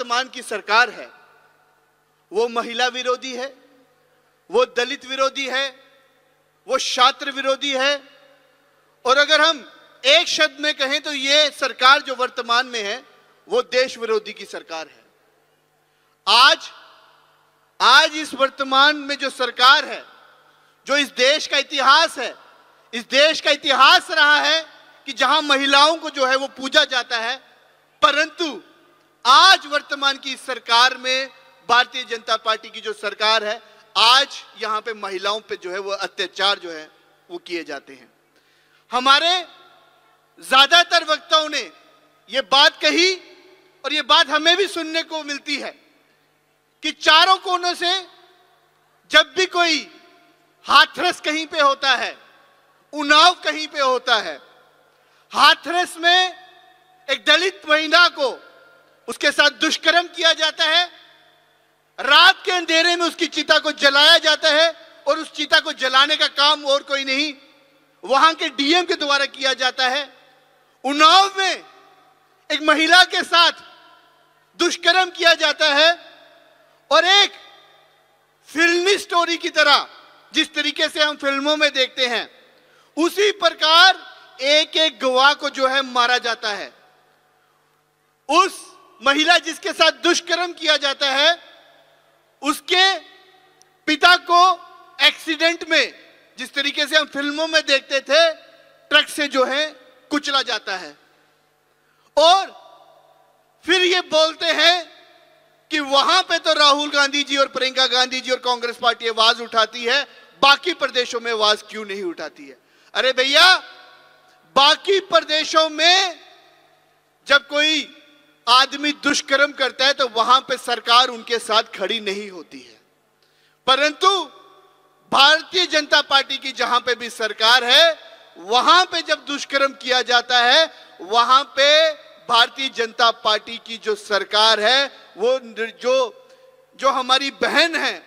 वर्तमान की सरकार है वो महिला विरोधी है, वो दलित विरोधी है, वो छात्र विरोधी है, और अगर हम एक शब्द में कहें तो ये सरकार जो वर्तमान में है वो देश विरोधी की सरकार है। आज इस वर्तमान में जो सरकार है, जो इस देश का इतिहास है, इस देश का इतिहास रहा है कि जहां महिलाओं को जो है वो पूजा जाता है, परंतु आज वर्तमान की इस सरकार में भारतीय जनता पार्टी की जो सरकार है, आज यहां पे महिलाओं पे जो है वो अत्याचार जो है वो किए जाते हैं। हमारे ज्यादातर वक्ताओं ने ये बात कही और ये बात हमें भी सुनने को मिलती है कि चारों कोनों से जब भी कोई हाथरस कहीं पे होता है, उन्नाव कहीं पे होता है, हाथरस में एक दलित महिला को उसके साथ दुष्कर्म किया जाता है, रात के अंधेरे में उसकी चिता को जलाया जाता है, और उस चिता को जलाने का काम और कोई नहीं वहां के डीएम के द्वारा किया जाता है। उन्नाव में एक महिला के साथ दुष्कर्म किया जाता है, और एक फिल्मी स्टोरी की तरह जिस तरीके से हम फिल्मों में देखते हैं, उसी प्रकार एक एक गवाह को जो है मारा जाता है। उस महिला जिसके साथ दुष्कर्म किया जाता है, उसके पिता को एक्सीडेंट में, जिस तरीके से हम फिल्मों में देखते थे, ट्रक से जो है कुचला जाता है, और फिर ये बोलते हैं कि वहां पे तो राहुल गांधी जी और प्रियंका गांधी जी और कांग्रेस पार्टी आवाज उठाती है, बाकी प्रदेशों में आवाज क्यों नहीं उठाती है? अरे भैया, बाकी प्रदेशों में जब कोई आदमी दुष्कर्म करता है तो वहां पे सरकार उनके साथ खड़ी नहीं होती है, परंतु भारतीय जनता पार्टी की जहां पे भी सरकार है, वहां पे जब दुष्कर्म किया जाता है, वहां पे भारतीय जनता पार्टी की जो सरकार है, वो जो हमारी बहन है,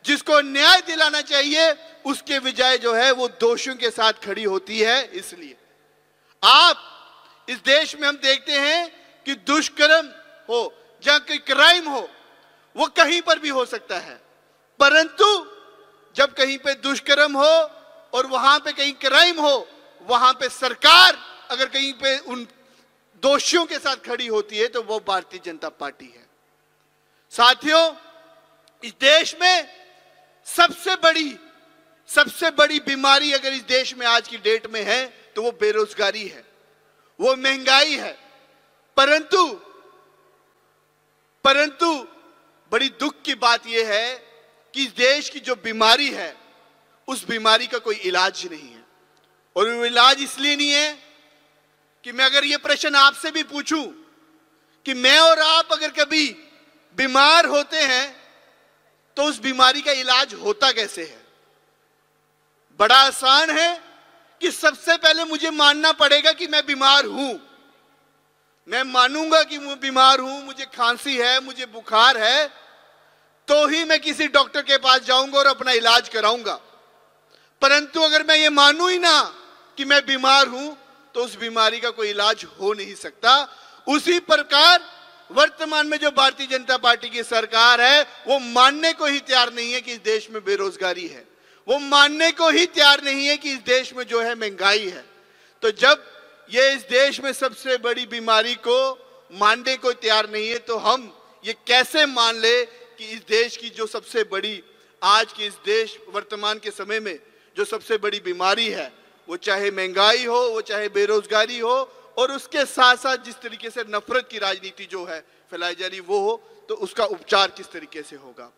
जिसको न्याय दिलाना चाहिए, उसके बजाय जो है वो दोषियों के साथ खड़ी होती है। इसलिए आप इस देश में हम देखते हैं कि दुष्कर्म हो, जहां कोई क्राइम हो, वो कहीं पर भी हो सकता है, परंतु जब कहीं पे दुष्कर्म हो और वहां पे कहीं क्राइम हो, वहां पे सरकार अगर कहीं पे उन दोषियों के साथ खड़ी होती है तो वो भारतीय जनता पार्टी है। साथियों, इस देश में सबसे बड़ी बीमारी अगर इस देश में आज की डेट में है तो वो बेरोजगारी है, वो महंगाई है। परंतु बड़ी दुख की बात यह है कि इस देश की जो बीमारी है, उस बीमारी का कोई इलाज नहीं है। और वो इलाज इसलिए नहीं है कि मैं अगर ये प्रश्न आपसे भी पूछूं कि मैं और आप अगर कभी बीमार होते हैं तो उस बीमारी का इलाज होता कैसे है? बड़ा आसान है कि सबसे पहले मुझे मानना पड़ेगा कि मैं बीमार हूं। मैं मानूंगा कि मैं बीमार हूं, मुझे खांसी है, मुझे बुखार है, तो ही मैं किसी डॉक्टर के पास जाऊंगा और अपना इलाज कराऊंगा। परंतु अगर मैं ये मानूं ही ना कि मैं बीमार हूं, तो उस बीमारी का कोई इलाज हो नहीं सकता। उसी प्रकार वर्तमान में जो भारतीय जनता पार्टी की सरकार है, वो मानने को ही तैयार नहीं है कि इस देश में बेरोजगारी है, वो मानने को ही तैयार नहीं है कि इस देश में जो है महंगाई है। तो जब ये इस देश में सबसे बड़ी बीमारी को मानने को तैयार नहीं है, तो हम ये कैसे मान ले कि इस देश की जो सबसे बड़ी, आज की इस देश वर्तमान के समय में जो सबसे बड़ी बीमारी है, वो चाहे महंगाई हो, वो चाहे बेरोजगारी हो, और उसके साथ साथ जिस तरीके से नफरत की राजनीति जो है फैलाई जा रही वो हो, तो उसका उपचार किस तरीके से होगा?